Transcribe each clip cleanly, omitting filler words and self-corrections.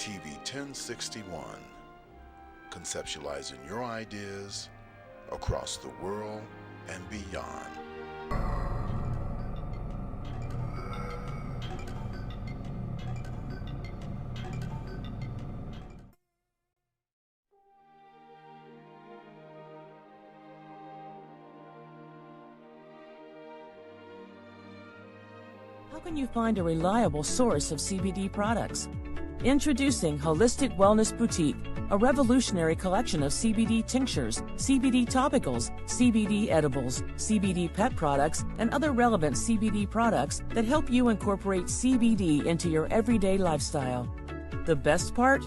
TV 1061, conceptualizing your ideas across the world and beyond. How can you find a reliable source of CBD products? Introducing Holistic Wellness Boutique, a revolutionary collection of CBD tinctures, CBD topicals, CBD edibles, CBD pet products, and other relevant CBD products that help you incorporate CBD into your everyday lifestyle. The best part?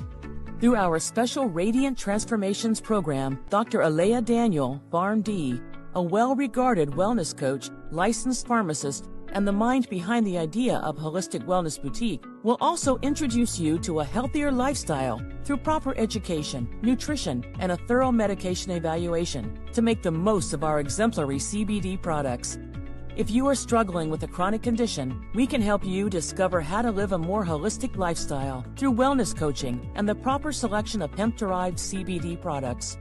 Through our special Radiant Transformations program, Dr. Alea Daniel, PharmD, a well-regarded wellness coach, licensed pharmacist, and the mind behind the idea of Holistic Wellness Boutique, will also introduce you to a healthier lifestyle through proper education, nutrition, and a thorough medication evaluation to make the most of our exemplary CBD products. If you are struggling with a chronic condition, we can help you discover how to live a more holistic lifestyle through wellness coaching and the proper selection of hemp-derived CBD products.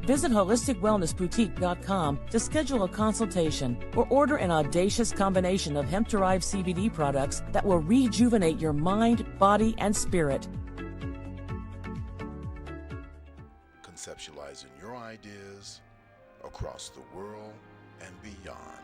Visit holisticwellnessboutique.com to schedule a consultation or order an audacious combination of hemp-derived CBD products that will rejuvenate your mind, body, and spirit. Conceptualizing your ideas across the world and beyond.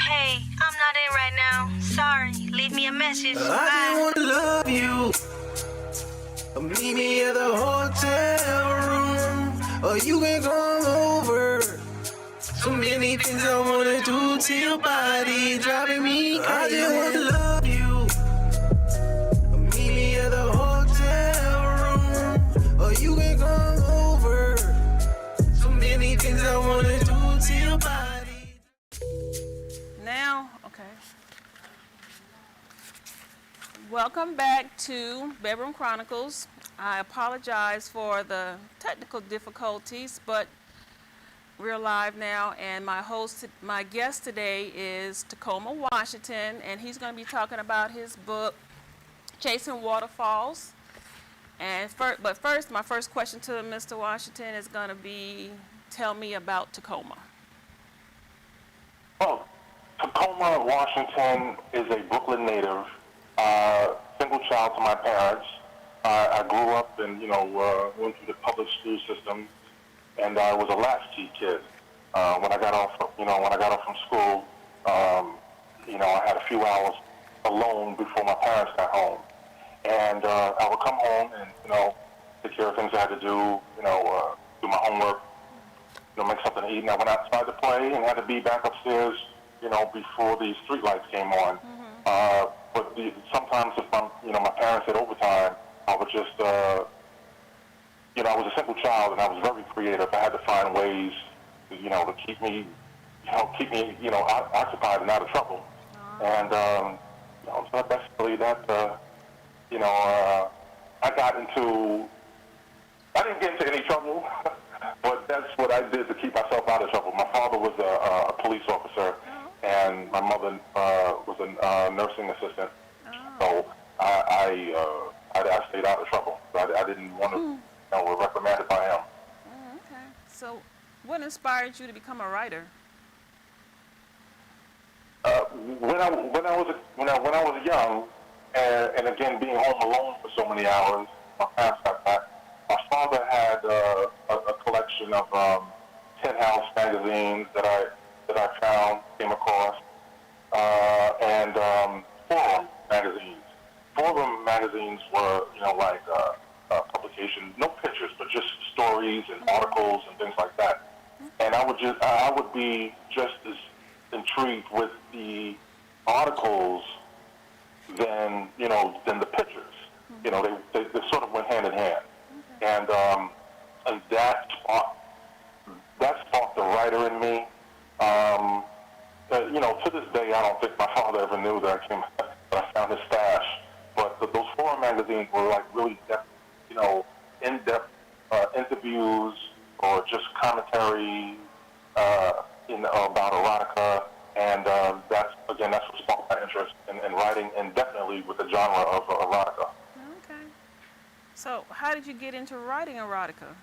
Hey, I'm not in right now. Sorry, leave me a message. I just wanna love you. Meet me at the hotel room, or you can come over. So many things I wanna do to your body, driving me. I just wanna love you. Meet me at the hotel room, or you can come over. So many things I wanna do to your body. Now, okay. Welcome back to Bedroom Chronicles. I apologize for the technical difficulties, but we're live now, and my guest today is Tacoma Washington, and he's going to be talking about his book, Chasing Waterfalls. But first, my first question to Mr. Washington is going to be, tell me about Tacoma. Well, Tacoma, Washington is a Brooklyn native, single child to my parents. I grew up and, went through the public school system, and I was a latchkey kid. When I got off from school, I had a few hours alone before my parents got home. And I would come home and, take care of things I had to do, do my homework, make something to eat. And I went outside to play and had to be back upstairs, before the street lights came on. Mm-hmm. But sometimes if my parents had overtime, I would just, I was a simple child and I was very creative. I had to find ways, to keep me, occupied and out of trouble. Uh-huh. And, so basically that, I didn't get into any trouble, but that's what I did to keep myself out of trouble. My father was a police officer, and my mother was a nursing assistant. So I stayed out of trouble. I didn't want to, reprimanded by him. Okay. So, what inspired you to become a writer? When I was young, and again being home alone for so many hours, my parents got back. My father had a collection of Tin House magazines that I came across, and Forum magazines. Forum magazines were, publication, no pictures, but just stories and articles and things like that. And I would be just as intrigued with the articles than the pictures. They sort of went hand in hand. And that sparked the writer in me. To this day, I don't think my father ever knew that I found his stash. But those Forum magazines were like really in-depth interviews or just commentary about erotica, and that's what sparked my interest in writing, and definitely with the genre of erotica. Okay. So how did you get into writing erotica?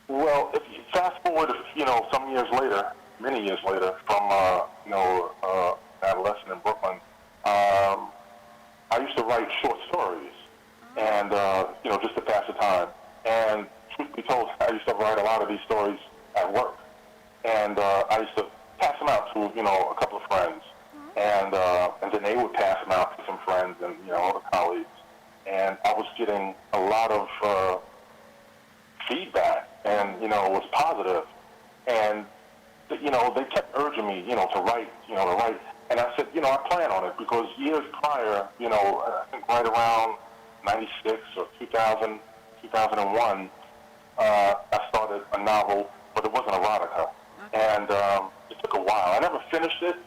Well, if you fast forward, some years later, many years later, from adolescent in Brooklyn, I used to write short stories, and just to pass the time. And truth be told, I used to write a lot of these stories at work, and I used to pass them out to a couple of friends, and then they would pass them out to some friends and other colleagues, and I was getting a lot of feedback, and it was positive, and they kept urging me to write, and I said I plan on it, because years prior, I think right around 96 or 2000, 2001, I started a novel, but it wasn't erotica, and it took a while. I never finished it,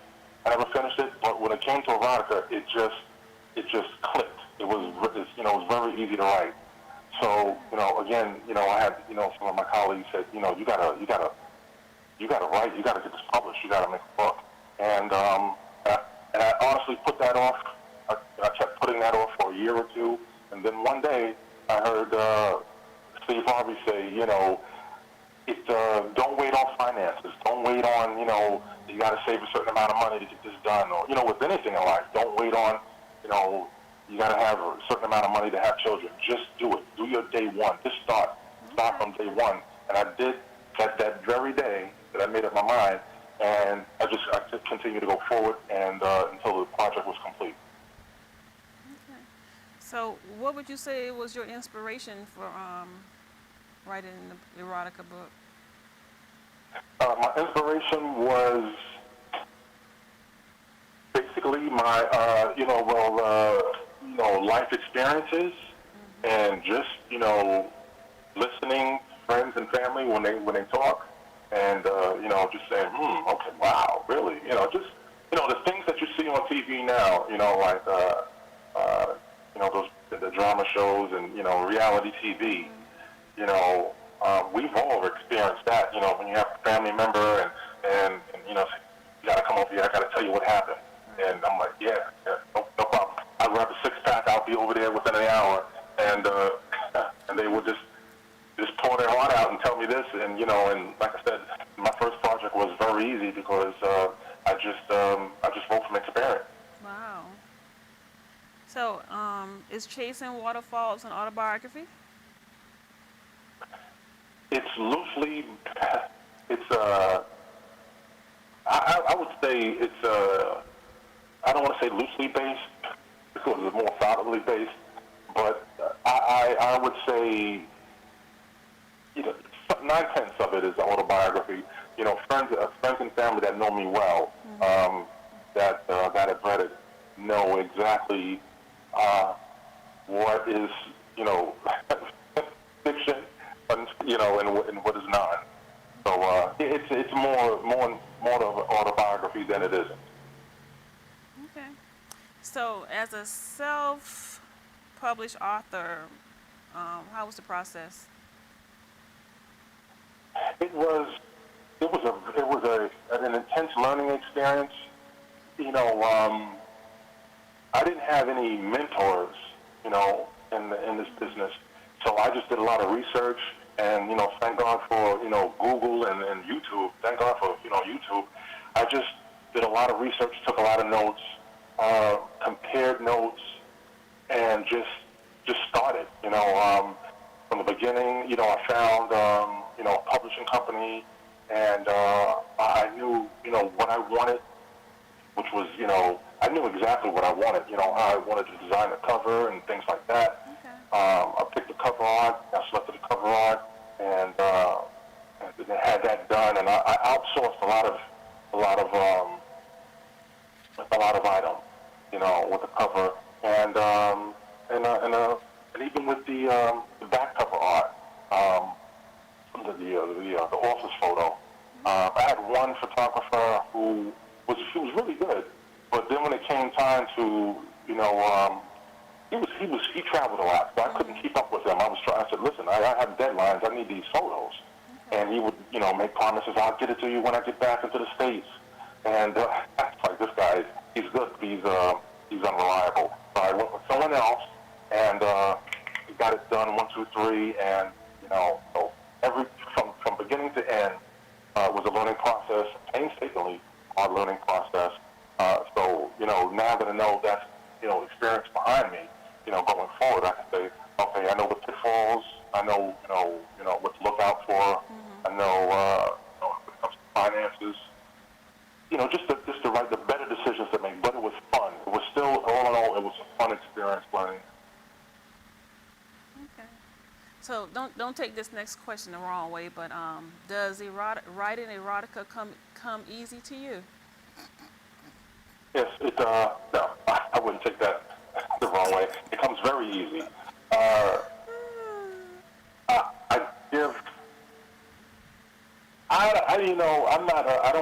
but when it came to erotica, it just clicked. It was very easy to write. So, again, I had, some of my colleagues said, you gotta write, you gotta get this published, you gotta make a book. And I honestly put that off. I kept putting that off for a year or two. And then one day I heard Steve Harvey say, don't wait on finances. Don't wait on, you gotta save a certain amount of money to get this done. Or, with anything in life, don't wait on, you got to have a certain amount of money to have children. Just do it. Do your day one. Just start. Start from day one. And I did that very day that I made up my mind, and I just continued to go forward and until the project was complete. Okay. So what would you say was your inspiration for writing the erotica book? My inspiration was basically my, life experiences, and just, listening to friends and family when they talk, and, just saying, okay, wow, really, just, the things that you see on TV now, like, those, the drama shows and, reality TV, we've all experienced that, when you have a family member and you got to come over here, I got to tell you what happened. And I'm like, yeah, no problem. I'd grab a six-pack, I'll be over there within an hour. And they would just pour their heart out and tell me this. And, and like I said, my first project was very easy because I just wrote from experience. Wow. So is Chasing Waterfalls an autobiography? It's loosely, I would say it's I don't want to say loosely based because it's more solidly based, but I would say 9/10 of it is autobiography. Friends and family that know me well, that have read it, know exactly what is fiction, and what is not. So it's more of an autobiography than it isn't. Okay. So as a self-published author, how was the process? It was an intense learning experience. I didn't have any mentors, in this business. So I just did a lot of research, and thank God for Google and YouTube. Thank God for YouTube. I just did a lot of research, took a lot of notes, compared notes, and just started. From the beginning, I found a publishing company, and I knew what I wanted, which was I knew exactly what I wanted. How I wanted to design the cover and things like that. Okay. I picked the cover art, I selected the cover art, and had that done. And I outsourced a lot of items, with the cover, and even with the back cover art, the office photo. I had one photographer who was really good, but then when it came time to he was he traveled a lot, so I couldn't keep up with him. I said, listen, I have deadlines. I need these photos. And he would, make promises. I'll get it to you when I get back into the States. And it's like, this guy, he's good, but he's unreliable. So I went with someone else, and he got it done 1, 2, 3, and so from beginning to end was a learning process, painstakingly hard learning process. So now that I know that's experience behind me, going forward, I can say, okay, I know the pitfalls. I know what to look out for. I know when it comes to finances. Just to write the better decisions to make. But it was fun. It was still, all in all, it was a fun experience learning. Okay. So don't take this next question the wrong way, but does writing erotica come easy to you? Yes, no, I wouldn't take that the wrong way. It comes very easy.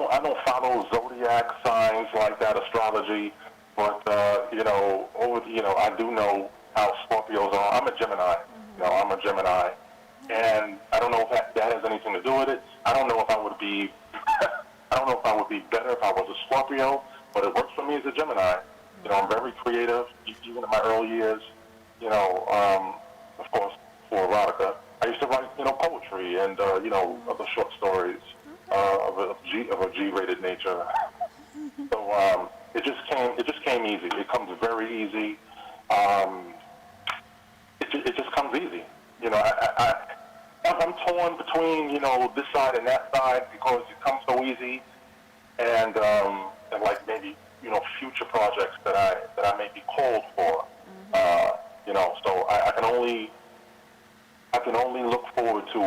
I don't follow zodiac signs like that, astrology, but I do know how Scorpios are. I'm a Gemini. I'm a Gemini, and I don't know if that has anything to do with it. I don't know if I would be better if I was a Scorpio, but it works for me as a Gemini. I'm very creative, even in my early years. Of course, for erotica, I used to write, poetry and other short stories of a G-rated nature. So it just came easy. It comes very easy. It just comes easy. I'm torn between this side and that side because it comes so easy, and like maybe future projects that I may be called for. So I can only look forward to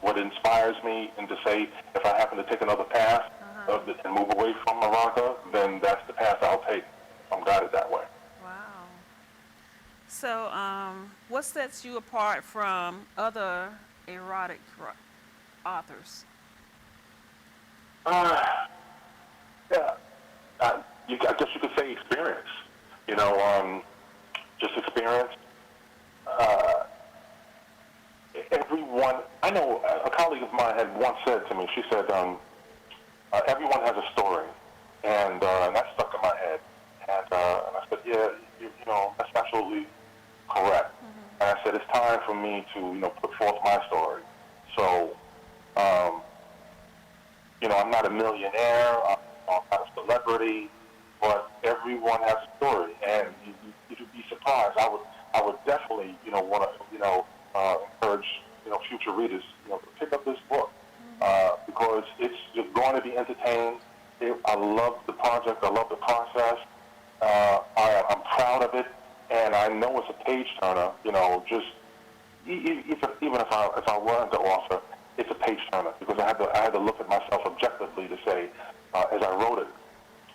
what inspires me, and to say if I happen to take another path and move away from erotica, then that's the path I'll take. I'm guided that way. Wow. So what sets you apart from other erotic authors? Yeah. I guess you could say experience. Just experience. Everyone, I know a colleague of mine had once said to me, she said, everyone has a story, and that stuck in my head. And I said, yeah, that's absolutely correct. And I said, it's time for me to, put forth my story. So, I'm not a millionaire, I'm not a celebrity, but everyone has a story, and you'd be surprised. I would definitely, want to, encourage, future readers, to pick up this book, because you're going to be entertained. I love the project. I love the process. I'm proud of it, and I know it's a page turner. Just even if I weren't the author, it's a page turner, because I had to look at myself objectively to say, as I wrote it,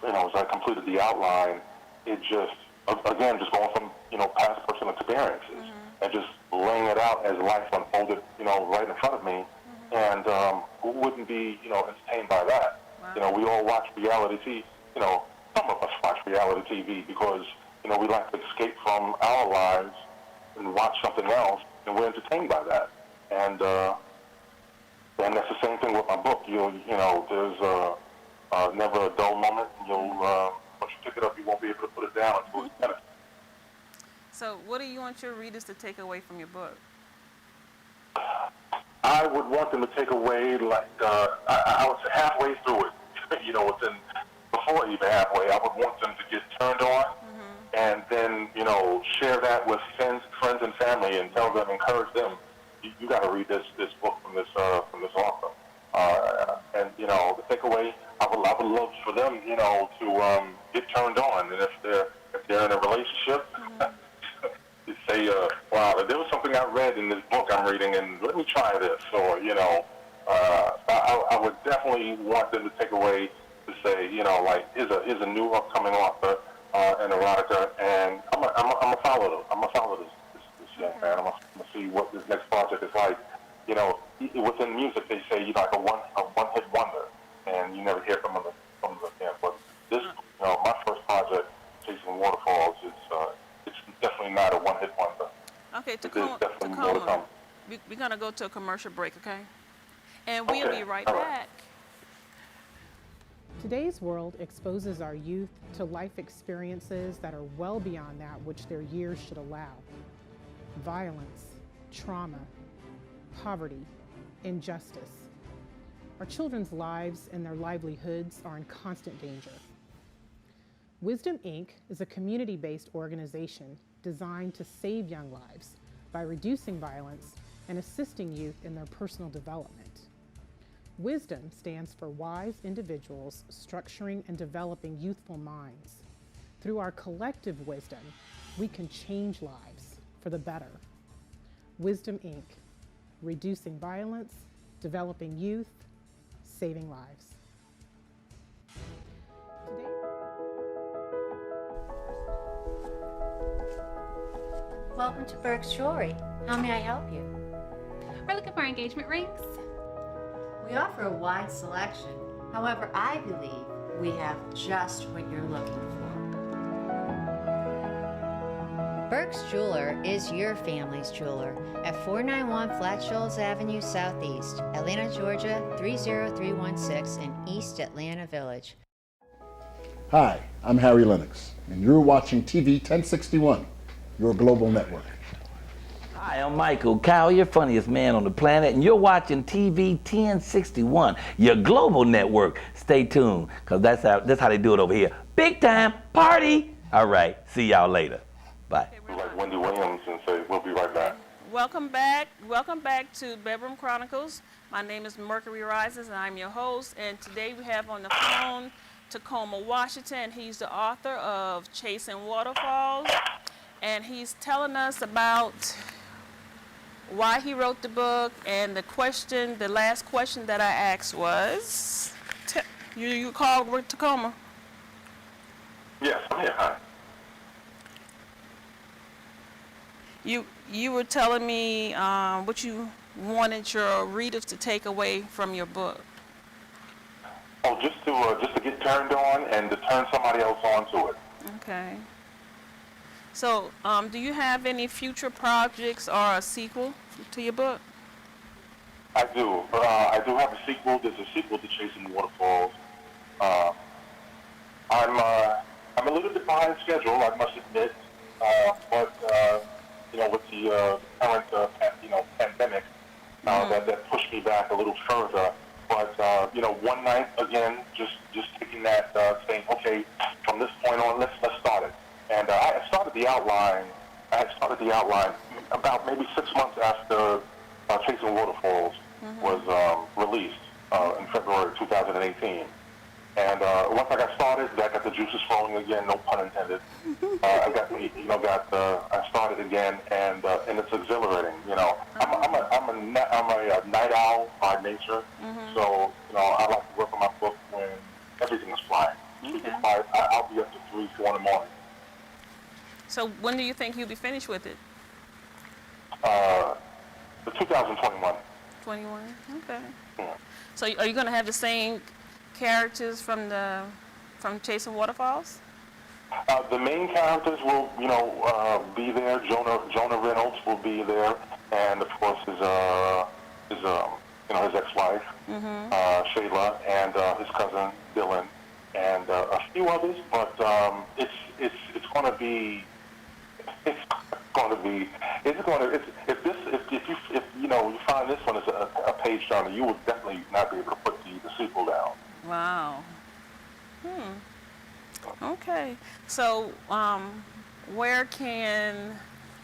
as I completed the outline, it just going from past personal experiences and just laying it out as life unfolded, right in front of me, and who wouldn't be entertained by that? Wow. We all watch reality TV. Some of us watch reality TV because we like to escape from our lives and watch something else, and we're entertained by that. And that's the same thing with my book. There's never a dull moment. Once you pick it up, you won't be able to put it down until it's finished. So what do you want your readers to take away from your book? I would want them to take away, like, I would say halfway through it, before even halfway, I would want them to get turned on, and then, share that with friends and family, and encourage them, you got to read this book from this author. And, the takeaway, I would love for them, to get turned on, and if they're in a relationship, to say, wow, there was something I read in this book I'm reading, and let me try this, or, I would definitely want them to take away to say, here's a new upcoming author, in erotica, and I'm gonna follow this young man. I'm gonna see what this next project is like. Within music, they say you're like a one-hit wonder, and you never hear from them again. But this, my first project, Chasing Waterfalls, it's definitely not a one-hit Okay, there's Tacoma. definitely more to come. We're going to go to a commercial break, okay? And we'll Okay, be right all right. back. Today's world exposes our youth to life experiences that are well beyond that which their years should allow. Violence, trauma, poverty, injustice. Our children's lives and their livelihoods are in constant danger. Wisdom, Inc. is a community-based organization designed to save young lives by reducing violence and assisting youth in their personal development. Wisdom stands for wise individuals structuring and developing youthful minds. Through our collective wisdom, we can change lives for the better. Wisdom, Inc. Reducing violence, developing youth, saving lives. Today, Welcome to Burke's Jewelry. How may I help you? We're looking for engagement rings. We offer a wide selection. However, I believe we have just what you're looking for. Burke's Jeweler is your family's jeweler at 491 Flat Shoals Avenue Southeast, Atlanta, Georgia 30316 in East Atlanta Village. Hi, I'm Harry Lennox, and you're watching TV 1061, your global network. Hi, I'm Michael Cowell, your funniest man on the planet, and you're watching TV 1061, your global network. Stay tuned, because that's how they do it over here. Big time party! All right, see y'all later. Bye. Like Wendy Williams and say, we'll be right back. Welcome back. Welcome back to Bedroom Chronicles. My name is Mercury Rises, and I'm your host. And today we have on the phone Tacoma Washington. He's the author of Chasing Waterfalls, and he's telling us about why he wrote the book. And the last question that I asked was, you called Tacoma? Yes, I'm here. Hi. You were telling me what you wanted your readers to take away from your book. Oh, just to get turned on and to turn somebody else on to it. Okay. So, do you have any future projects or a sequel to your book? I do. I do have a sequel. There's a sequel to Chasing Waterfalls. I'm a little bit behind schedule, I must admit. But with the current pandemic, that pushed me back a little further. But one night again, just taking that, saying, okay, from this point on, let's start it. And I started the outline. About maybe 6 months after Chasing Waterfalls was released in February 2018. And once I got started, I got the juices flowing again. No pun intended. I started again, and it's exhilarating. I'm a night owl by nature, so I like to work on my book when everything is flying. Okay. I'll be up to 3, 4 in the morning. So when do you think you'll be finished with it? The 2021. 21. Okay. Yeah. So are you going to have the same characters from Chasing Waterfalls? The main characters will, be there. Jonah Reynolds will be there, and of course his ex-wife, Shayla, and his cousin Dylan, and a few others. But it's going to be. If you find this one as a page turner, you will definitely not be able to put the sequel down. Wow. Okay. So,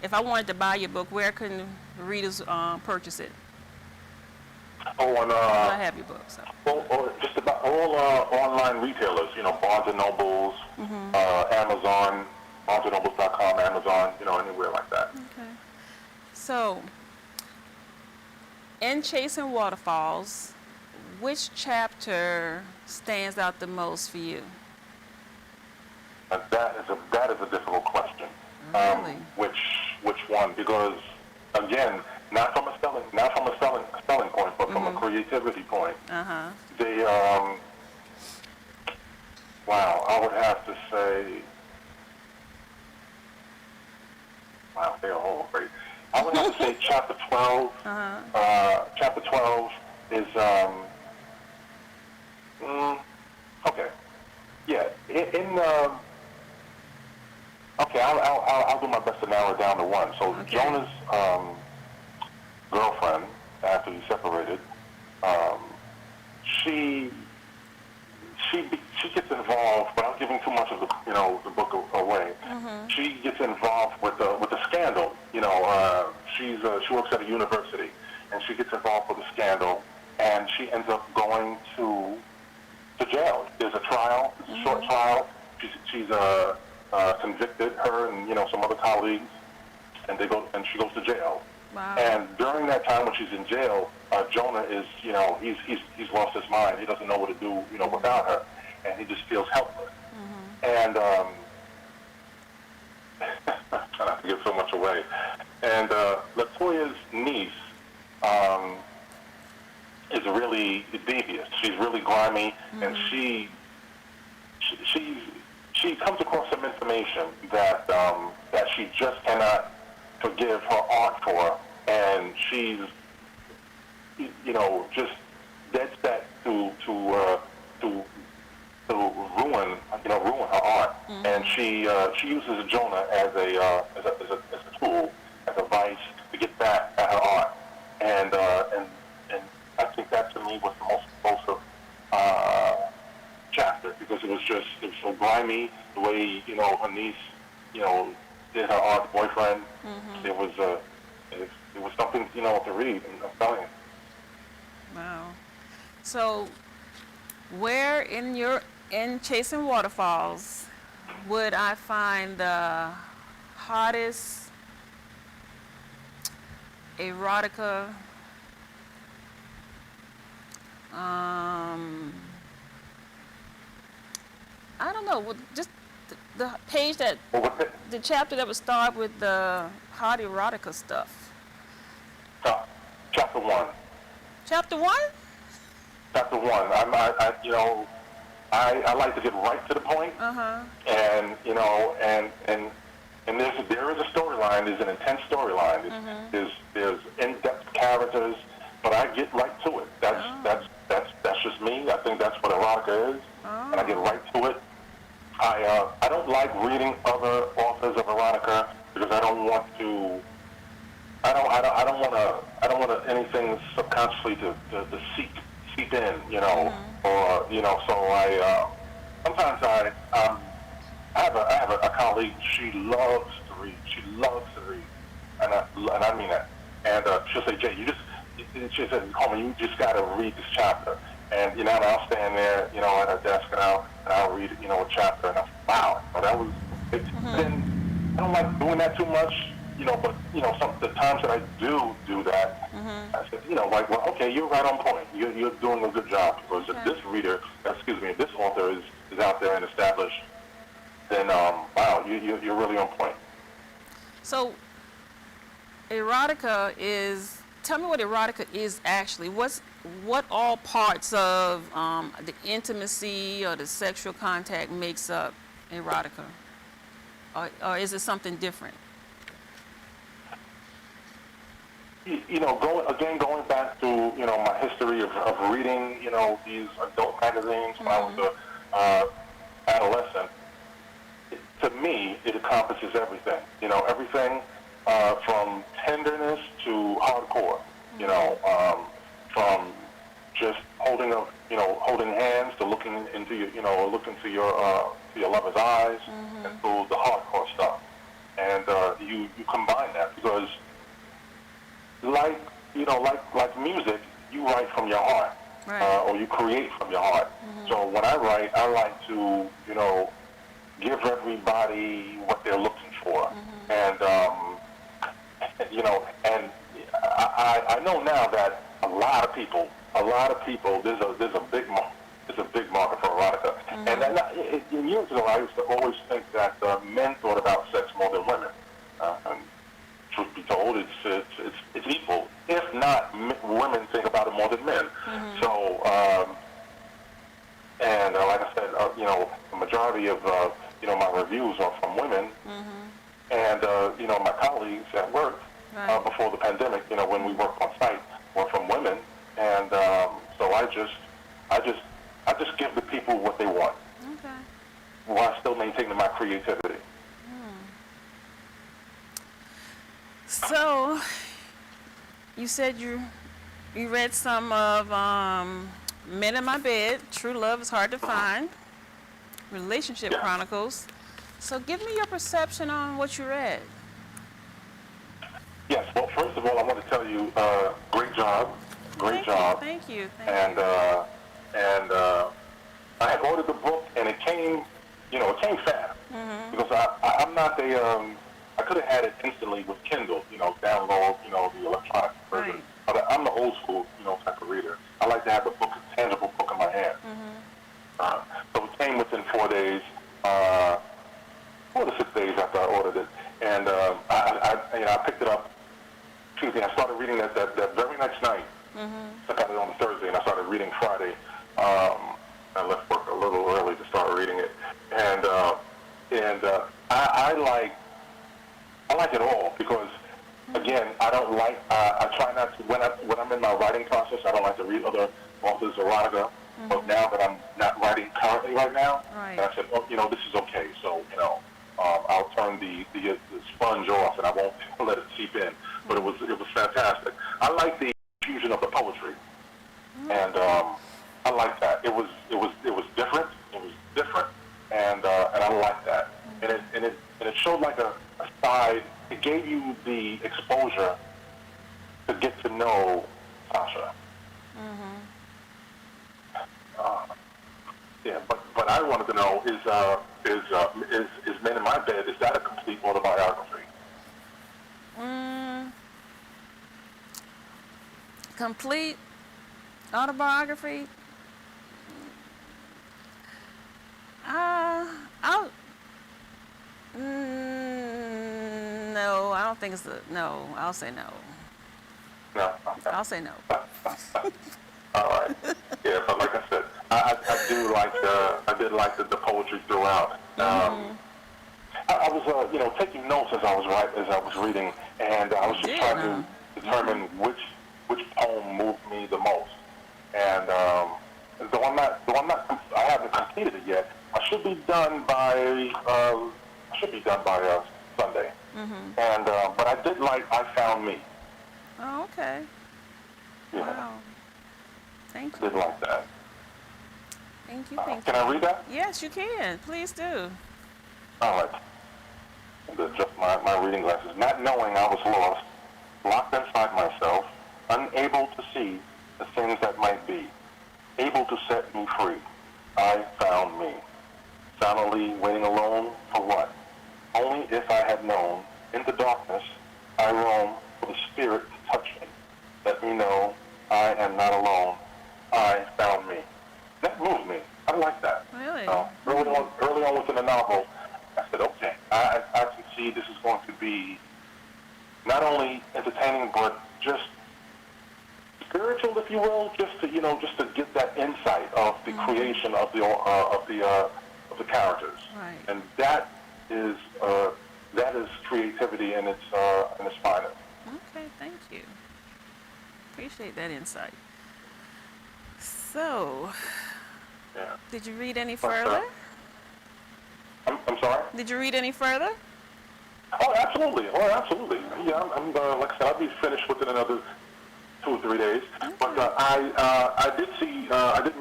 if I wanted to buy your book, where can readers purchase it? I have your book. So. Just about all online retailers, Barnes and Nobles, Amazon, BarnesandNobles.com, Amazon, anywhere like that. Okay. So, in Chasing Waterfalls, which chapter stands out the most for you? That is a difficult question. Really? Which one? Because again, not from a selling point, but from a creativity point. They wow, I would have to say, wow, they're all great. I would have to say chapter 12. Chapter 12 is okay. Yeah. Okay. I'll do my best to narrow it down to one. So Jonah's girlfriend, after he separated, she gets involved, without giving too much of the book away. She gets involved with the scandal. She works at a university, and she gets involved with a scandal, and she ends up going to jail. There's a trial, it's a short trial. She's convicted, her and some other colleagues, and she goes to jail. Wow. And during that time when she's in jail, Jonah is, he's lost his mind. He doesn't know what to do, without her, and he just feels helpless. And I'm trying not to give so much away. And Latoya's niece is really devious. She's really grimy, and she comes across some information that she just cannot forgive her aunt for, and she's just dead set to ruin her aunt, and she uses Jonah as a tool, as a vice to get back at her aunt, and I think that to me was the most explosive chapter, because it was so grimy the way her niece did her aunt's boyfriend. It was something to read, and I'm telling you. Wow. So, where in Chasing Waterfalls would I find the hottest erotica? I don't know. Just the page the chapter that would start with the hot erotica stuff. Chapter 1. Chapter 1? Chapter 1. I like to get right to the point. And there is a storyline. There's an intense storyline. There's in-depth characters, but I get right to it. That's just me. I think that's what erotica is, and I get right to it. I don't like reading other authors of erotica because I don't want to. I don't want anything subconsciously to seep in, or So sometimes I have a colleague. She loves to read. She loves to read, and I mean that. And she'll say, Jay, she says, Coleman, you just got to read this chapter. And and I'll stand there, at her desk, and I'll read, a chapter, and I'm wow, that was. Then I don't like doing that too much, but some the times that I do that, I said, well, okay, you're right on point. You're doing a good job, because if this author is out there and established, then wow, you're really on point. So, erotica is. Tell me what erotica is actually. What all parts of the intimacy or the sexual contact makes up erotica, or is it something different? Going back to my history of reading these adult magazines when I was a adolescent. To me, it encompasses everything. Everything from tenderness to hardcore. From just holding hands to looking into your lover's eyes, and through the hardcore stuff. And you combine that, because like music, you write from your heart, or you create from your heart. So when I write, I like to give everybody what they're looking for, and and I know now that a lot of people, there's a big market for erotica. And years ago, I used to always think that men thought about sex more than women. And truth be told, it's equal. If not, women think about it more than men. So, and like I said, the majority of my reviews are from women. And my colleagues at work, before the pandemic, you know, when we worked on site, were from women, and so I just give the people what they want, while still maintaining my creativity. So, you said you read some of Men in My Bed, True Love is Hard to Find, Relationship Chronicles. So give me your perception on what you read. Yes, well, first of all, I want to tell you, great job. Great job. Thank you. And I had ordered the book, and it came, you know, it came fast. Because I'm not I could have had it instantly with Kindle, you know, download, you know, the electronic version. Right. But I'm the old school, you know, type of reader. I like to have the book, a tangible book in my hand. So it came within 4 days, 4 to 6 days after I ordered it. And I picked it up Tuesday. I started reading that very next night. I got it on Thursday, and I started reading Friday. I left work a little early to start reading it. And I like it all because, again, I don't like, I try not to, when I'm in my writing process, I don't like to read other authors' erotica. But now that I'm not writing currently right now, and I said, oh, you know, this is okay. So, you know, I'll turn the sponge off and I won't let it seep in. But it was fantastic. I like the fusion of the poetry, and I like that. It was different. It was different, and I like that. And it showed like a side. It gave you the exposure to get to know Tasha. Yeah, but I wanted to know is Men in My Bed, is that a complete autobiography? Complete autobiography? No, I don't think it's no. I'll say no. No? Okay. I'll say no. All right. Yeah, but like I said, I did like the poetry throughout. I was, you know, taking notes as I was reading, and I was just trying to determine which poem moved me the most. And though I haven't completed it yet. I should be done by Sunday. And but I did like I Found Me. Oh, okay. Yeah. Wow. Thank you. I did like that. Thank you. Can I read that? Yes, you can. Please do. All right. Just my reading glasses. Not knowing I was lost, locked inside myself, unable to see the things that might be, able to set me free. I found me. Silently waiting alone for what? Only if I had known. In the darkness, I roam for the spirit to touch me. Let me know I am not alone. I found me. That moved me. I like that. Really? Early on within the novel, I said, okay, I can see this is going to be not only entertaining, but just spiritual, if you will, just to get that insight of the creation of the characters. Right. And that is creativity in its finest. Okay, thank you. Appreciate that insight. So, did you read any further? I'm sorry? Did you read any further? Oh, absolutely. Yeah, I'm like I said, I'll be finished within another 2 or 3 days. Okay. But I did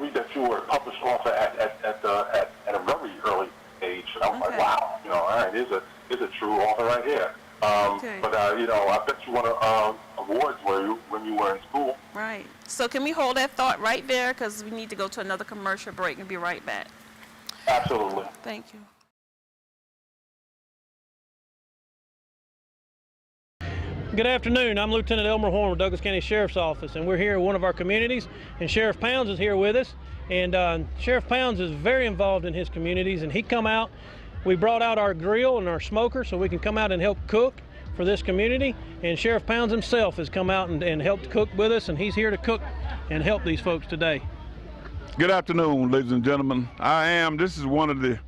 read that you were a published author at a very early age, and I was like, wow, you know, all right, here's a true author right here. But I bet you won awards when you were in school. Right. So can we hold that thought right there, because we need to go to another commercial break and be right back. Absolutely. Thank you. Good afternoon. I'm Lieutenant Elmer Horn with Douglas County Sheriff's Office, and we're here in one of our communities, and Sheriff Pounds is here with us. And Sheriff Pounds is very involved in his communities, and he come out. We brought out our grill and our smoker so we can come out and help cook for this community. And Sheriff Pounds himself has come out and helped cook with us, and he's here to cook and help these folks today. Good afternoon, ladies and gentlemen. This is one of the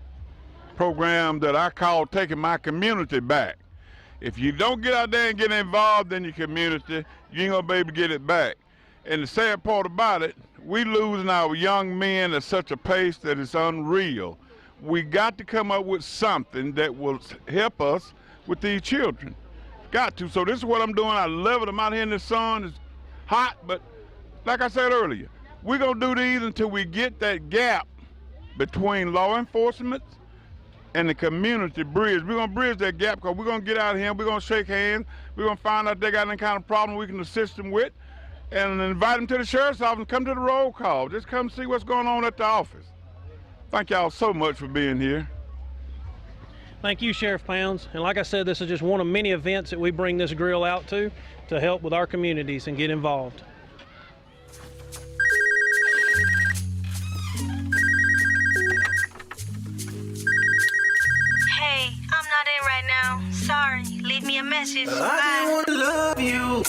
programs that I call Taking My Community Back. If you don't get out there and get involved in your community, you ain't gonna be able to get it back. And the sad part about it, we losing our young men at such a pace that it's unreal. We got to come up with something that will help us with these children. Got to. So this is what I'm doing. I love it. I'm out here in the sun. It's hot, but like I said earlier, we're going to do these until we get that gap between law enforcement and the community bridge. We're going to bridge that gap because we're going to get out here and we're going to shake hands. We're going to find out if they got any kind of problem we can assist them with and invite them to the sheriff's office and come to the roll call. Just come see what's going on at the office. Thank y'all so much for being here. Thank you, Sheriff Pounds. And like I said, this is just one of many events that we bring this grill out to help with our communities and get involved. Hey, I'm not in right now. Sorry, leave me a message. I just wanna love you.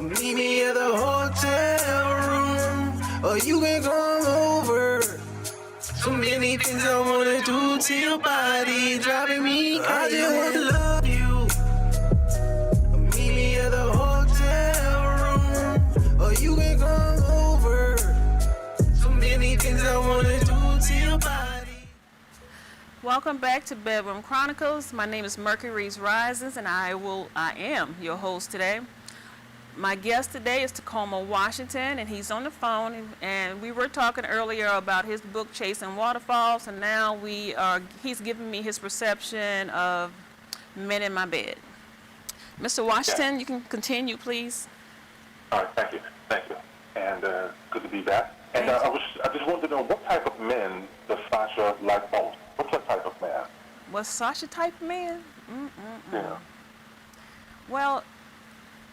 Meet me at the hotel room, or you can come over. So many things I wanna do to your body, driving me crazy. I just wanna love you. Meet me at the hotel room, or you can come over. So many things I wanna do to your body. Welcome back to Bedroom Chronicles. My name is Mercury's Rises, and I am your host today. My guest today is Tacoma Washington, and he's on the phone, and we were talking earlier about his book, Chasing Waterfalls, and now he's giving me his perception of Men in My Bed. Mr. Washington, You can continue, please. All right, thank you. And good to be back. And I just wanted to know, what type of men does Sasha like most? What's that type of man? What's Sasha type of man? Yeah. Well,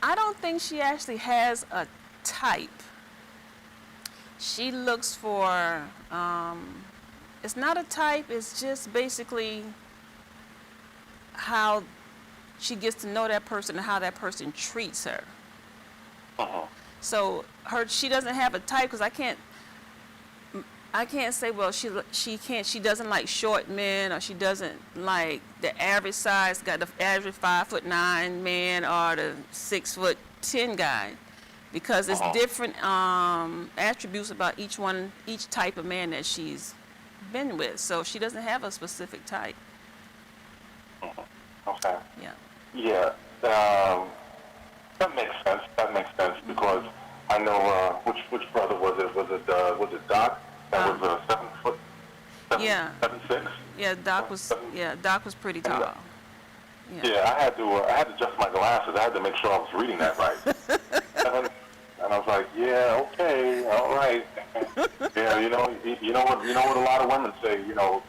I don't think she actually has a type. She looks for, it's not a type, it's just basically how she gets to know that person and how that person treats her. So she doesn't have a type, because I can't say, well, she doesn't like short men, or she doesn't like the average size, got the average 5'9" man or the 6'10" guy, because it's different attributes about each type of man that she's been with. So she doesn't have a specific type. Okay. Yeah. Yeah. That makes sense because I know which brother was it? Was it Doc? That was 7 foot. 7'6". Yeah, Doc was pretty tall. Yeah, I had to adjust my glasses. I had to make sure I was reading that right. And I was like, yeah, okay, all right. Yeah, you know what a lot of women say, tall,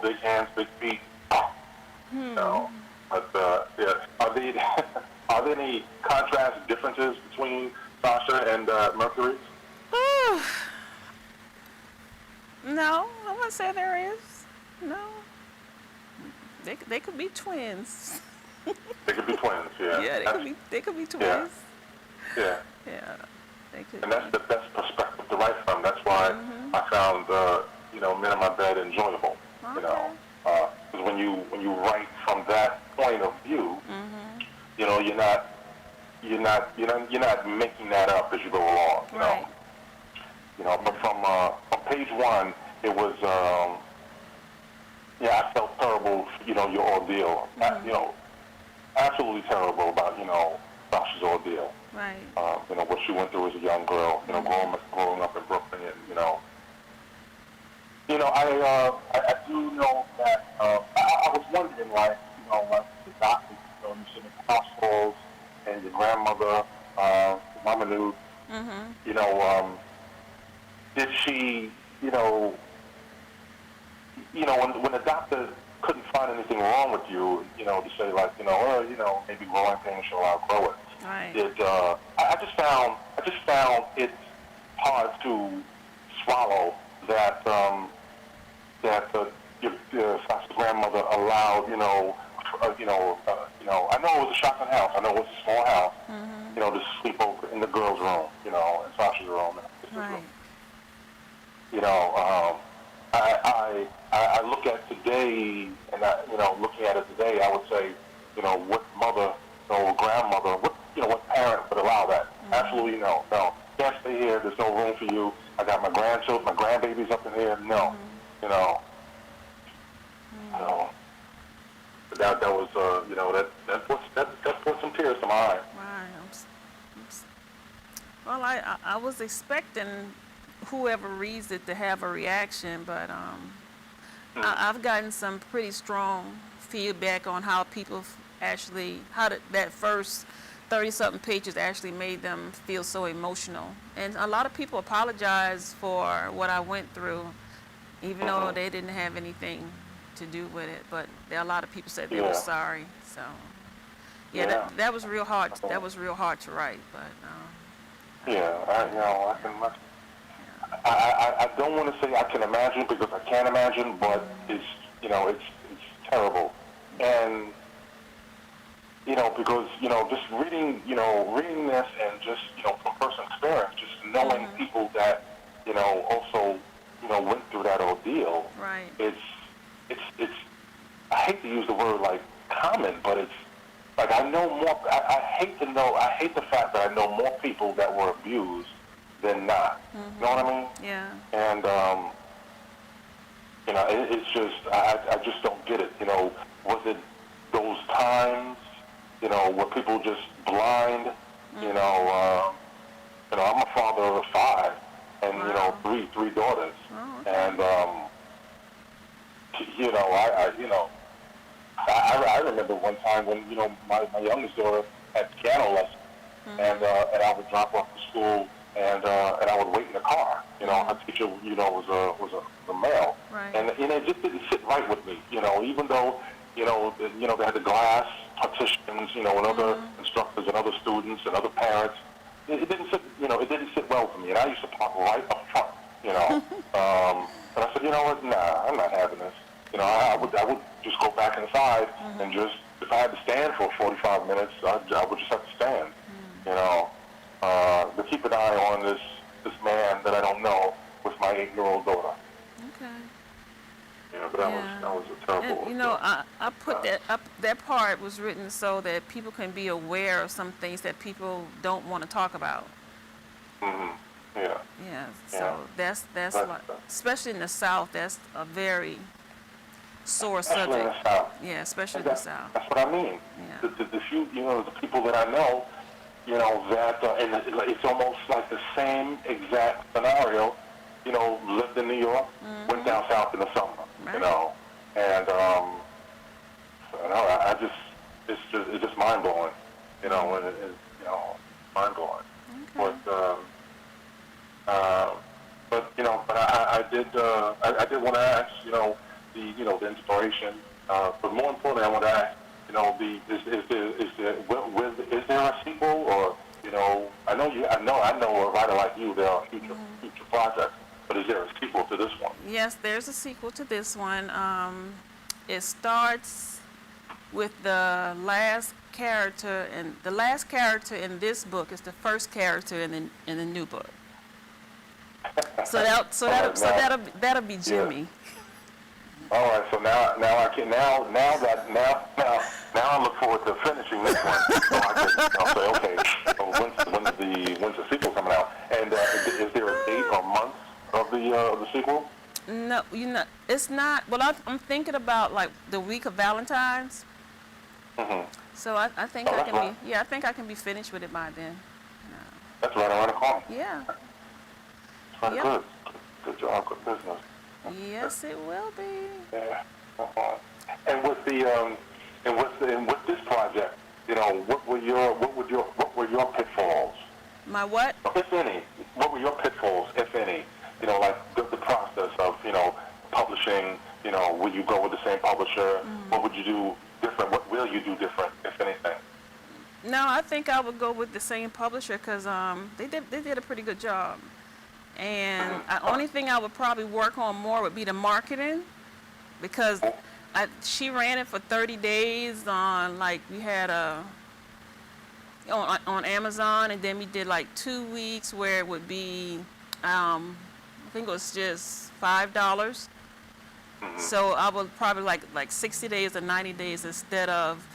big hands, big feet. But yeah, are there any contrast differences between Sasha and Mercury? No, I wouldn't say there is. No. They could be twins. They could be twins, yeah. Yeah, they could be twins. Yeah. Yeah. They could. And that's the best perspective to write from. That's why I found Men in My Bed enjoyable. Okay. Because when you write from that point of view, you're not making that up as you go along. Right. But from page one, it was, I felt terrible, your ordeal. Absolutely terrible about, Sasha's ordeal. Right. What she went through as a young girl, growing up in Brooklyn, and, I do know that, I was wondering, like the doctors, you sitting in hospitals, and your grandmother, Mama Nude, did she, when the doctor couldn't find anything wrong with you, to say like, maybe growing pains, she'll outgrow it. Right. I just found it hard to swallow that your Sasha's grandmother allowed, I know it was a shotgun house. I know it was a small house, to sleep over in the girls' room, in Sasha's room. Right. I look at today, and looking at it today, I would say, Right. Right. Well, I was expecting whoever reads it to have a reaction, but I've gotten some pretty strong feedback on how people actually, that first 30-something pages actually made them feel so emotional. And a lot of people apologize for what I went through, even though they didn't have anything to do with it. But there are a lot of people said they were sorry. So, that was real hard. That was real hard to write. But I don't want to say I can imagine, because I can't imagine, but it's terrible. And because just reading this, and just from personal experience, just knowing people that also went through that ordeal. Right. It's I hate to use the word like common, but it's like I know more. I hate the fact that I know more people that were abused than not. You know what I mean? Yeah. And it's just I just don't get it. Was it those times? Were people just blind? I'm a father of 5, and three daughters, and I remember one time when my youngest daughter had piano lessons, and I would drop her off to school, and I would wait in the car. Her teacher was a male, and it just didn't sit right with me. Even though they had the glass partitions, and other instructors and other students and other parents. It didn't sit, it didn't sit well for me, and I used to park right up front, and I said, you know what, nah, I'm not having this. I would just go back inside and just, if I had to stand for 45 minutes, I would just have to stand, to keep an eye on this man that I don't know with my 8-year-old daughter. Okay. But that was a terrible. And, I put that part was written so that people can be aware of some things that people don't want to talk about. Yeah. Yeah. So that's like, especially in the South, that's a very sore subject. In the South. Yeah, especially in the South. That's what I mean. Yeah. The few, the people that I know, that, and it's almost like the same exact scenario. Lived in New York, went down south in the summer. Right. And it's just mind blowing, and mind blowing. Okay. But I did want to ask, the inspiration. But more importantly, I want to ask, is there a sequel, or I know a writer like you, there are future projects. But is there a sequel to this one? Yes, there's a sequel to this one. It starts with the last character, and the last character in this book is the first character in the new book. So that'll be Jimmy. Yeah. All right. So now I look forward to finishing this one. So I'll say, okay, when's the sequel coming out? And is there a date or month of the sequel? No, it's not. Well, I'm thinking about like the week of Valentine's. So I think I can be. Yeah, I think I can be finished with it by then. That's right around the corner. Yeah. That's good. Good job. Good business. Yes, it will be. Yeah. And with with this project, what were your pitfalls? My what? If any. What were your pitfalls, if any? Like the process of, publishing, will you go with the same publisher? What would you do different? What will you do different, if anything? No, I think I would go with the same publisher because they did a pretty good job. And the only thing I would probably work on more would be the marketing, because she ran it for 30 days on, like, we had on Amazon, and then we did like 2 weeks where it would be I think it was just $5. So I would probably like 60 days or 90 days instead of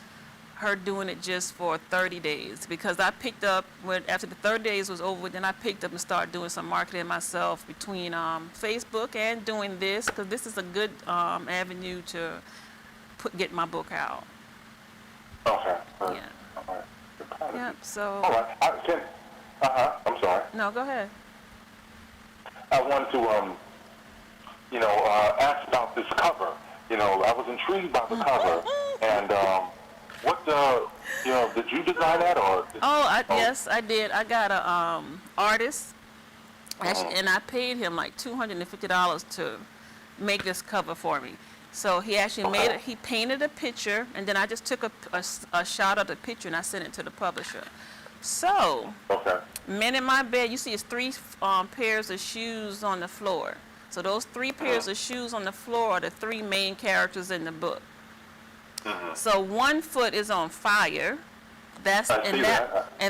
her doing it just for 30 days, because I picked up after the 30 days was over, then I picked up and started doing some marketing myself between Facebook and doing this, because this is a good avenue to get my book out. Okay. Good. Yeah. All right. Good Yep. So. All right. I'm sorry. No, go ahead. I wanted to, ask about this cover. You know, I was intrigued by the cover, and did you design that or? Yes, I did. I got a artist, actually, and I paid him like $250 to make this cover for me. So he actually made it. He painted a picture, and then I just took a shot of the picture and I sent it to the publisher. So, men in my bed, you see it's 3 pairs of shoes on the floor. So those 3 pairs of shoes on the floor are the 3 main characters in the book. So one foot is on fire. And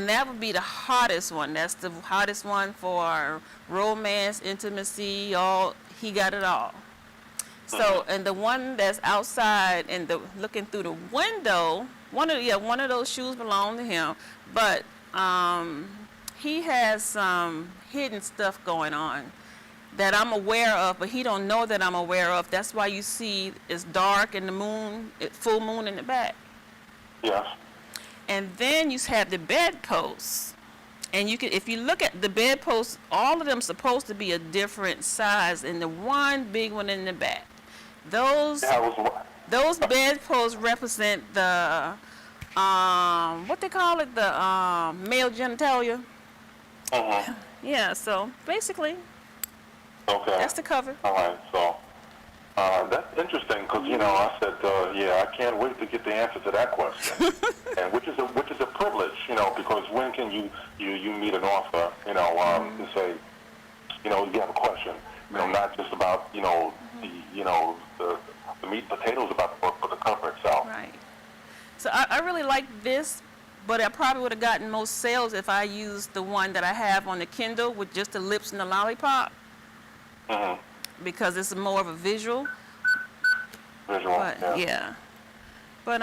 that would be the hottest one. That's the hottest one for romance, intimacy, he got it all. So, and the one that's outside and looking through the window, one of those shoes belong to him, but he has some hidden stuff going on that I'm aware of, but he don't know that I'm aware of. That's why you see it's dark and full moon in the back. Yes. And then you have the bedposts. And if you look at the bedposts, all of them supposed to be a different size, and the one big one in the back. Those bedposts represent the what they call it, the male genitalia. Yeah, so basically, that's the cover. All right, so that's interesting because I said, I can't wait to get the answer to that question, and which is a privilege, because when can you meet an author, to say, you have a question, not just about the meat and potatoes about the book, but the cover itself. Right. So I really like this, but I probably would have gotten most sales if I used the one that I have on the Kindle with just the lips and the lollipop. Because it's more of a visual. But, yeah. But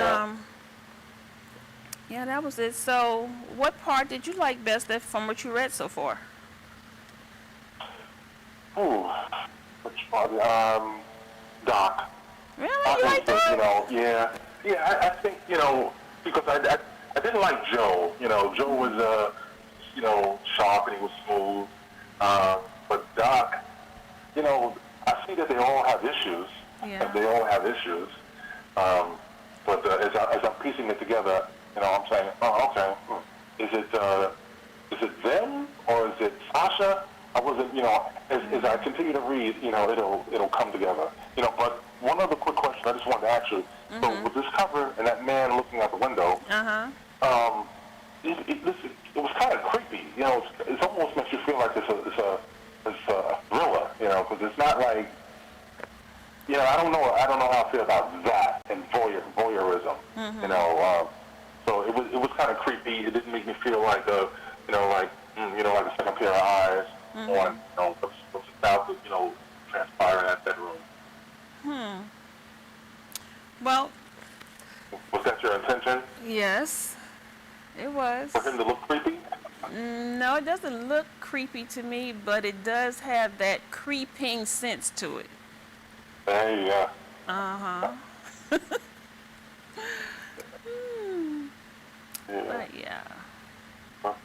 that was it. So, what part did you like best from what you read so far? Which part? Doc. Really? You like Doc? I think because I didn't like Joe. Joe was sharp and he was smooth. But Doc, I see that they all have issues. Yeah. They all have issues. But as I'm piecing it together, I'm saying, is it them or is it Sasha? I wasn't, as I continue to read, it'll come together. But one other quick question I just wanted to ask you. So with this cover and that man looking out the window, it was kind of creepy. It almost makes you feel like it's a thriller. Because it's not like, I don't know how I feel about that and voyeurism. So it was kind of creepy. It didn't make me feel like like a second pair of eyes on what's about to transpire in that bedroom. Well, was that your intention? Yes, it was. For him to look creepy? No, it doesn't look creepy to me, but it does have that creeping sense to it. There you go.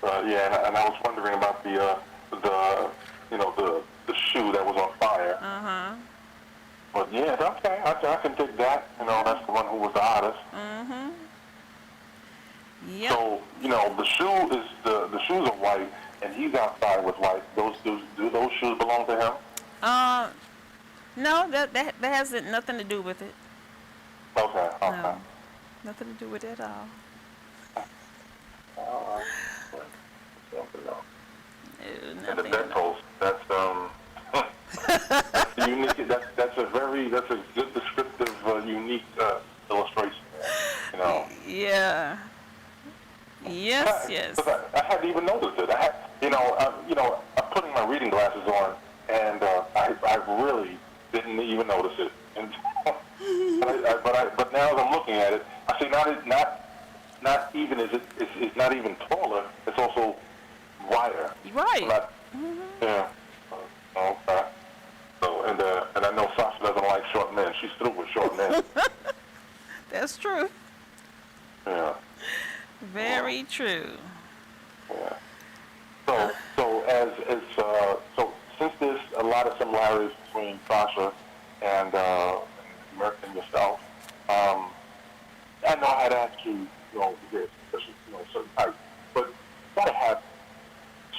But yeah. And I was wondering about the shoe that was on fire. But yeah, okay, I can dig that. That's the one who was the hottest. Yep. So the shoes are white, and he's outside with white. Do those shoes belong to him? No, that has nothing to do with it. Okay. No, nothing to do with it at all. And the bedpost, that's unique. That's a good descriptive, unique illustration. Yeah. Yes. I hadn't even noticed it. I'm putting my reading glasses on, and I really didn't even notice it. And but now as I'm looking at it, I see not even it's not even taller. It's also wider. Right. Yeah. Okay. So and I know Sasha doesn't like short men. She's through with short men. That's true. Yeah. Very true. Yeah. So since there's a lot of similarities between Sasha and yourself, I know I had to ask you, this, especially, certain types, but you gotta have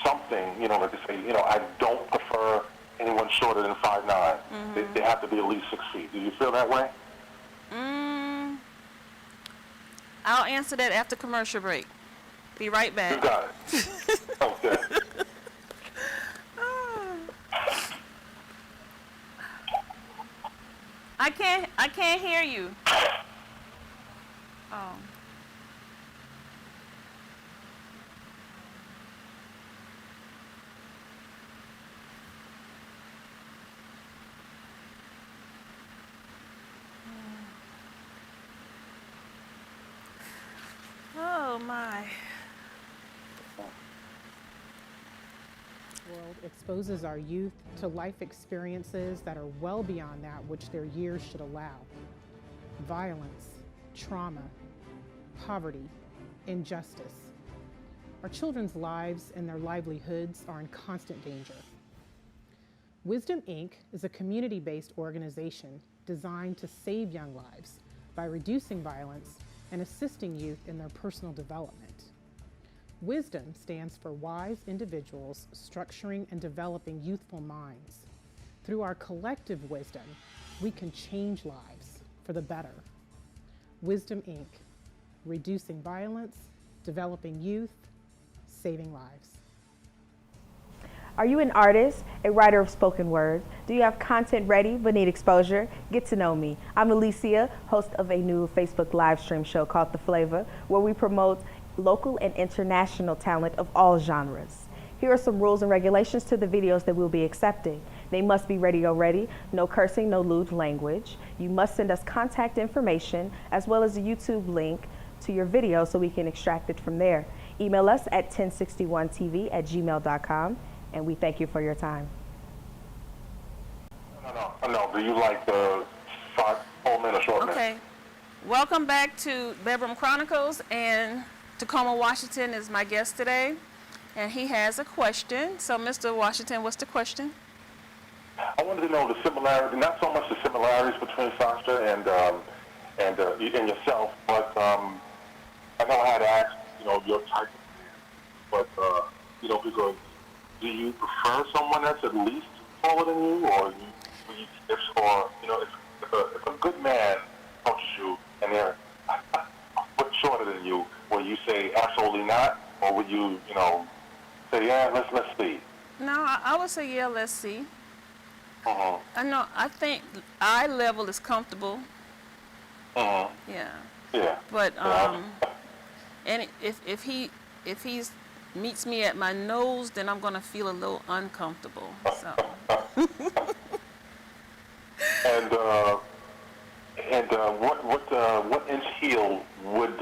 something, like to say, I don't prefer anyone shorter than 5'9". Mm-hmm. They have to be at least 6 feet. Do you feel that way? I'll answer that after commercial break. Be right back. You got it. Okay. I can't hear you. Oh. Oh my. The world exposes our youth to life experiences that are well beyond that which their years should allow. Violence, trauma, poverty, injustice. Our children's lives and their livelihoods are in constant danger. Wisdom, Inc. is a community-based organization designed to save young lives by reducing violence and assisting youth in their personal development. Wisdom stands for wise individuals structuring and developing youthful minds. Through our collective wisdom, we can change lives for the better. Wisdom, Inc. Reducing violence, developing youth, saving lives. Are you an artist, a writer of spoken word? Do you have content ready but need exposure? Get to know me. I'm Alicia, host of a new Facebook live stream show called The Flavor, where we promote local and international talent of all genres. Here are some rules and regulations to the videos that we'll be accepting. They must be radio ready, no cursing, no lewd language. You must send us contact information as well as a YouTube link to your video so we can extract it from there. Email us at 1061tv@gmail.com. And we thank you for your time. No. Do you like the 4-minute short minute? Okay. Welcome back to Bedroom Chronicles, and Tacoma Washington is my guest today, and he has a question. So, Mr. Washington, what's the question? I wanted to know the similarity, not so much the similarities between Sasha and yourself, but I know I had to ask, your type of man, but because. Do you prefer someone that's at least taller than you, or if a good man approaches you and they're a foot shorter than you, will you say absolutely not, or would you, say let's see? No, I would say let's see. Uh-huh. I think eye level is comfortable. Uh-huh. Yeah. Yeah. But and if he's meets me at my nose, then I'm gonna feel a little uncomfortable. So. What inch heel would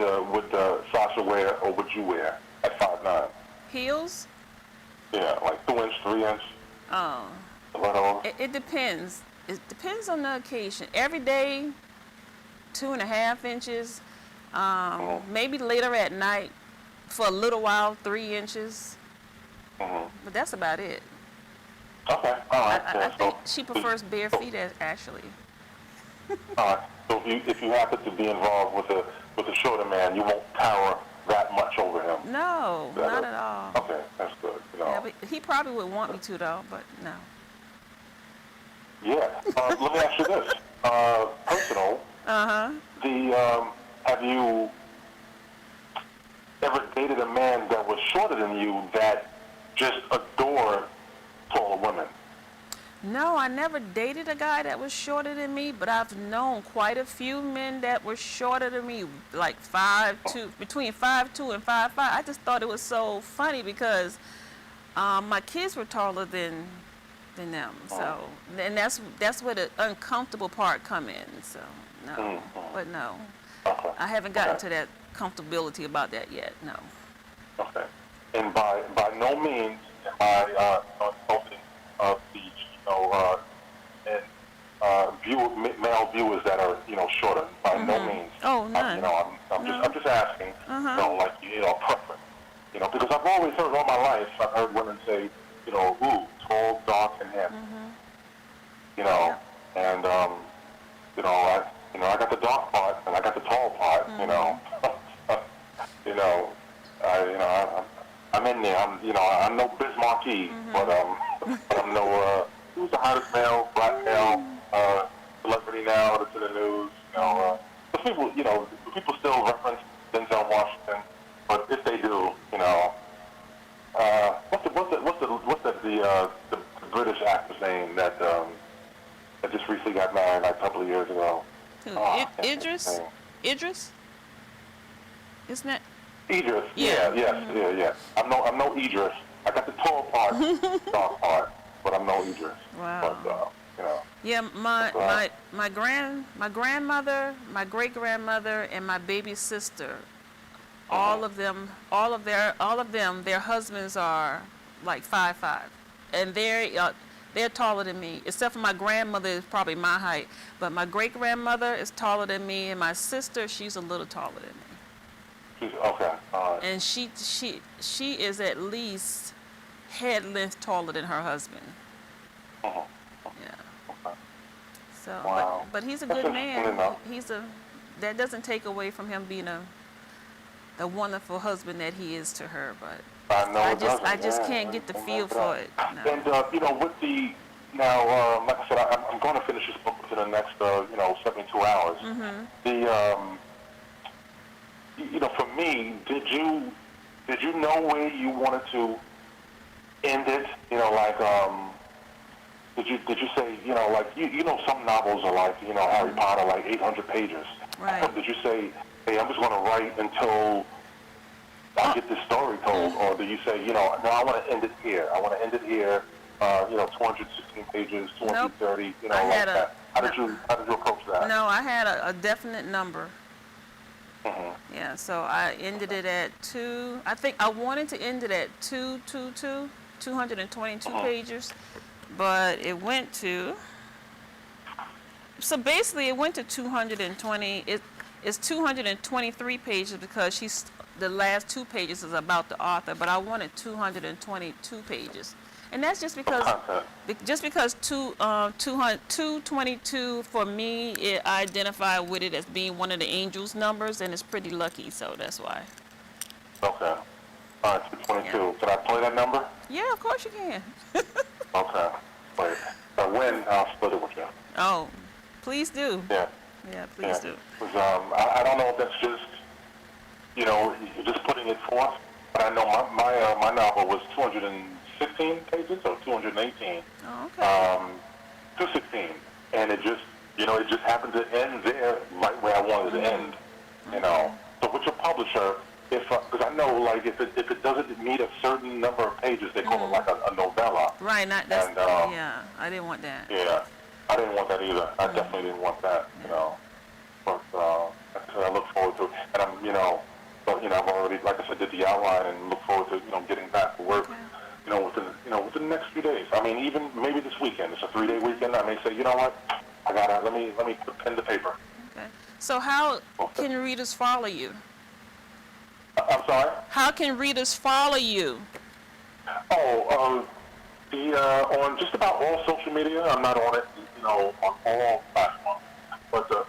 Sasha wear, or would you wear at 5'9"? Heels? Yeah, like 2 inch, 3 inch. Oh. It depends. It depends on the occasion. Every day, 2.5 inches. Maybe later at night. For a little while, 3 inches. Mm-hmm. But that's about it. Okay, all right. I think she prefers bare feet, actually. All right. So if you happen to be involved with a shorter man, you won't tower that much over him. No, not at all. Okay, that's good. Yeah, but he probably would want me to, though. But no. Yeah. Let me ask you this. Personal. Have you ever dated a man that was shorter than you that just adored taller women? No, I never dated a guy that was shorter than me, but I've known quite a few men that were shorter than me, like 5'2", between 5'2" and 5'5". I just thought it was so funny because my kids were taller than them. So, and that's where the uncomfortable part come in. So, no, but no, I haven't gotten to that comfortability about that yet. No. Okay. And by no means am I insulting the male viewers that are, shorter. By no means. Oh, none. I'm just asking, preference. Because I've always heard all my life, I've heard women say, ooh, tall, dark, and handsome. And I got the dark part and I got the tall part. I'm in there. I'm no Biz Markie, but I'm no. Who's the hottest male, black male, celebrity now that's in the news? People still reference Denzel Washington, but if they do, what's the British actor's name that just recently got married like a couple of years ago? Idris? Idris? Isn't that? Idris. Yeah. I'm no Idris. I got the tall part, dark part, but I'm no Idris. Wow. But, Yeah, my grandmother, my great grandmother, and my baby sister, all of them, their husbands are like 5'5", and they're taller than me. Except for my grandmother is probably my height, but my great grandmother is taller than me, and my sister, she's a little taller than me. Okay. And she is at least head length taller than her husband. Uh-huh. Yeah. So, wow. but he's a good man. That doesn't take away from him being the wonderful husband that he is to her. But I just can't get the feel for it. No. And with the now, like I said, I'm going to finish this book within the next 72 hours. Mm-hmm. For me, did you know where you wanted to end it? Did you say, some novels are like, Harry Potter, like 800 pages. Right. Did you say, hey, I'm just going to write until I get this story told, or do you say, no, I want to end it here. I want to end it here. 216 pages, 230. Nope. How did you approach that? No, I had a definite number. Mm-hmm. Yeah, so I ended it at 2. I think I wanted to end it at 222 pages, but it went to. So basically, it went to 220. It's 223 pages because the last 2 pages is about the author, but I wanted 222 pages. And that's just because 222 for me, I identify with it as being one of the angel's numbers, and it's pretty lucky, so that's why. Okay. All right, 222. Yeah. Can I play that number? Yeah, of course you can. Okay. Wait. So when I'll split it with you. Oh, please do. Yeah. Yeah, please do. Because I don't know if that's just, just putting it forth, but I know my novel was 216 pages or 218. Oh, okay. 216, and it just happened to end there right where I wanted to end. So with your publisher, because I know if it doesn't meet a certain number of pages, they call it like a novella. Right. Yeah, I didn't want that. Yeah, I didn't want that either. I definitely didn't want that. But I look forward to it, and I'm I've already, like I said, did the outline and look forward to getting back to work. Within the next few days. I mean, even maybe this weekend. It's a 3-day weekend. I may say, you know what? Let me put pen to paper. Okay. So how can readers follow you? I'm sorry? How can readers follow you? On just about all social media. I'm not on it, on all platforms. But on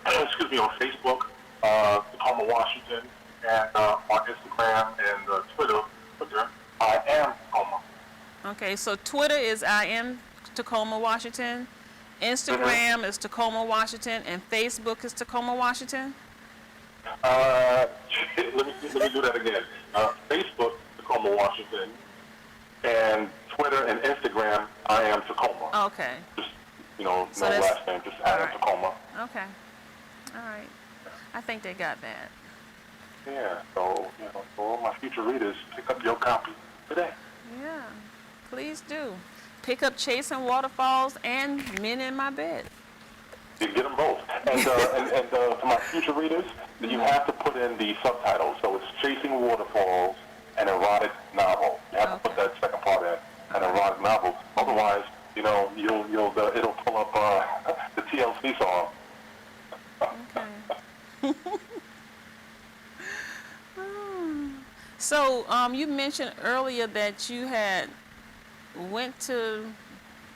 Facebook, Tacoma, Washington, and on Instagram and Twitter, I am Tacoma. Okay, so Twitter is I am Tacoma, Washington. Instagram is Tacoma, Washington, and Facebook is Tacoma, Washington. Let me do that again. Facebook, Tacoma, Washington, and Twitter and Instagram, I am Tacoma. Okay. Just no last name, just I am Tacoma. Okay. All right. I think they got that. Yeah. So for all my future readers, pick up your copy today. Yeah. Please do. Pick up Chasing Waterfalls and Men in My Bed. You get them both. And for my future readers, you have to put in the subtitles. So it's Chasing Waterfalls, an erotic novel. You have to put that second part in, an erotic novel. Otherwise, it'll pull up the TLC song, you mentioned earlier that you had went to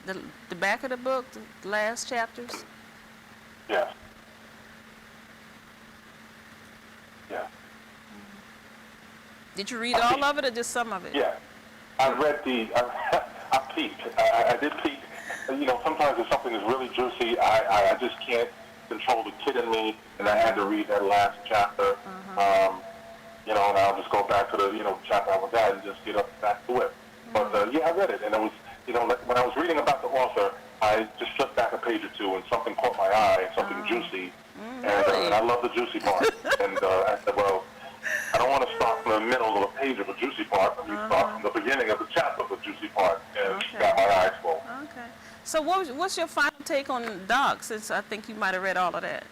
the back of the book, the last chapters. Yes. Yeah. Did you read all of it or just some of it? Yeah. I read I peeked. I did peek. You know, sometimes if something is really juicy, I just can't control the kid in me, and I had to read that last chapter. You know, and I'll just go back to the, chapter I was at and just get back to it. But, yeah, I read it, and it was, when I was reading about the author, I just flipped back a page or two, and something caught my eye, something juicy, and I love the juicy part. And I said, well, I don't want to start from the middle of a page of a juicy part. Let me start from the beginning of the chapter of a juicy part, and got my eyes full. Okay. So what's your final take on Doc, since I think you might have read all of that?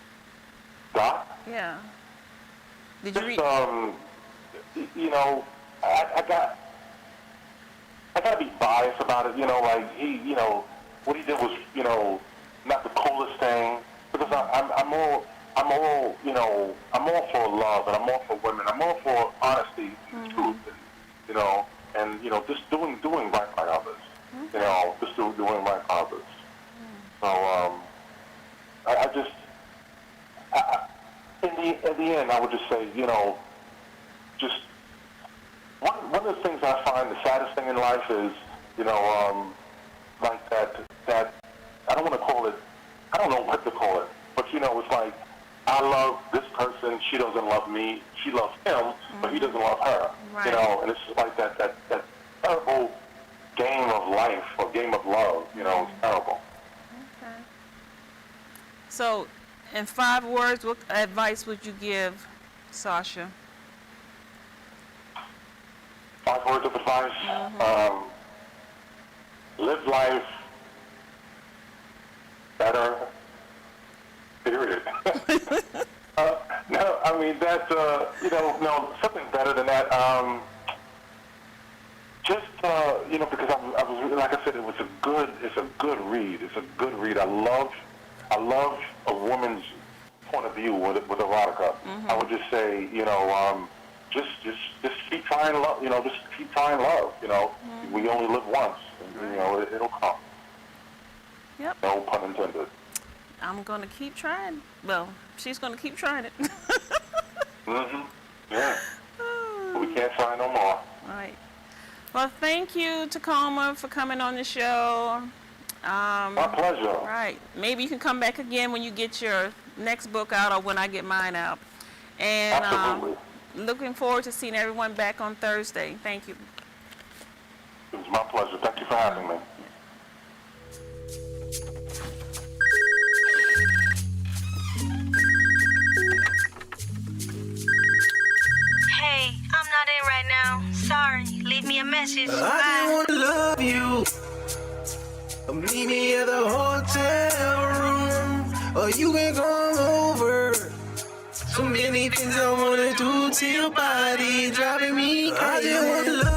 Doc? Yeah. Did you read? I got to be biased about it. He, what he did was, not the coolest thing, because I'm all for love, and I'm all for women. I'm all for honesty and truth, and just doing right by others. Just doing right by others. So at the end, I would just say, just one of the things I find the saddest thing in life is, like that I don't want to call it, I don't know what to call it, but it's like, I love this person, she doesn't love me, she loves him, but he doesn't love her, and it's like that terrible game of life or game of love, it's terrible. Okay. So, in 5 words, what advice would you give Sasha? 5 words of advice. Live life better, period. No, I mean, that's, no, something better than that. Because I was, like I said, it's a good read. It's a good read. I love a woman's point of view with erotica. I would just say, just keep trying love. Just keep trying love. We only live once. And, it'll come. Yep. No pun intended. I'm gonna keep trying. Well, she's gonna keep trying it. Yeah. We can't try no more. All right. Well, thank you, Tacoma, for coming on the show. My pleasure. Right. Maybe you can come back again when you get your next book out or when I get mine out. And absolutely. Looking forward to seeing everyone back on Thursday. Thank you. It was my pleasure. Thank you for having me. Hey, I'm not in right now. Sorry. Leave me a message. I just want to love you. Meet me at the hotel room, or you can come over. So many things I wanna do to your body, driving me crazy. I just want to love